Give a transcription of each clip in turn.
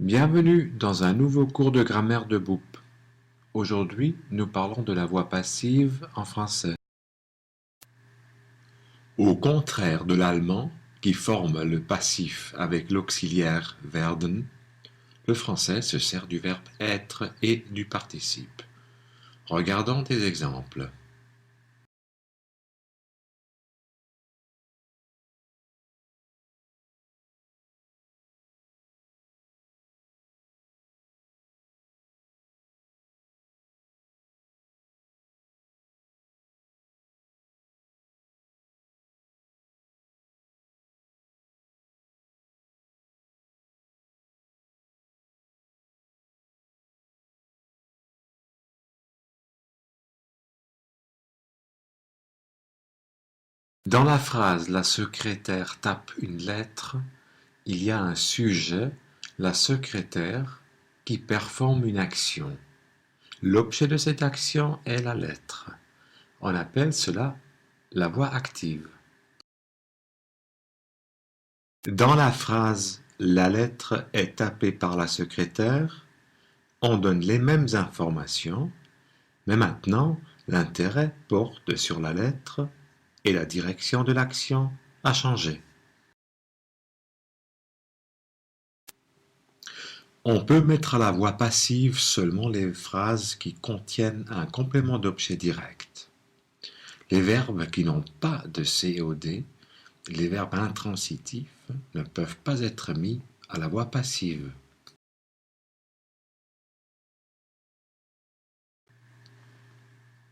Bienvenue dans un nouveau cours de grammaire de Boop. Aujourd'hui, nous parlons de la voix passive en français. Au contraire de l'allemand, qui forme le passif avec l'auxiliaire werden, le français se sert du verbe être et du participe. Regardons des exemples. Dans la phrase « La secrétaire tape une lettre », il y a un sujet, la secrétaire, qui performe une action. L'objet de cette action est la lettre. On appelle cela la voix active. Dans la phrase « La lettre est tapée par la secrétaire », on donne les mêmes informations, mais maintenant l'intérêt porte sur la lettre et la direction de l'action a changé. On peut mettre à la voix passive seulement les phrases qui contiennent un complément d'objet direct. Les verbes qui n'ont pas de COD, les verbes intransitifs, ne peuvent pas être mis à la voix passive.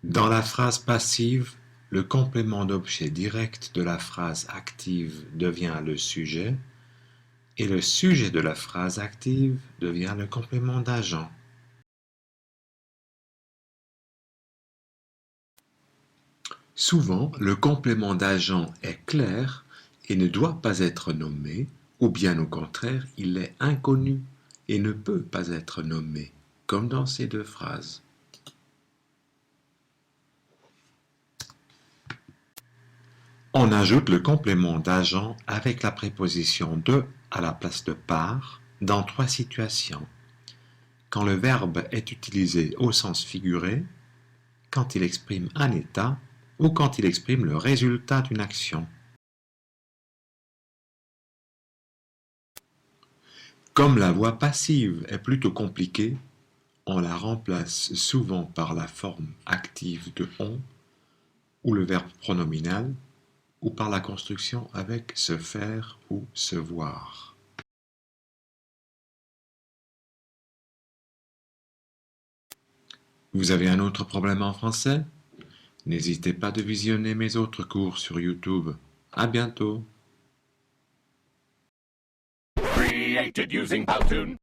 Dans la phrase passive, le complément d'objet direct de la phrase active devient le sujet et le sujet de la phrase active devient le complément d'agent. Souvent, le complément d'agent est clair et ne doit pas être nommé, ou bien au contraire, il est inconnu et ne peut pas être nommé, comme dans ces deux phrases. On ajoute le complément d'agent avec la préposition de à la place de par dans trois situations. Quand le verbe est utilisé au sens figuré, quand il exprime un état ou quand il exprime le résultat d'une action. Comme la voix passive est plutôt compliquée, on la remplace souvent par la forme active de on ou le verbe pronominal ou par la construction avec se faire ou se voir. Vous avez un autre problème en français? N'hésitez pas de visionner mes autres cours sur YouTube. À bientôt! Created using Powtoon.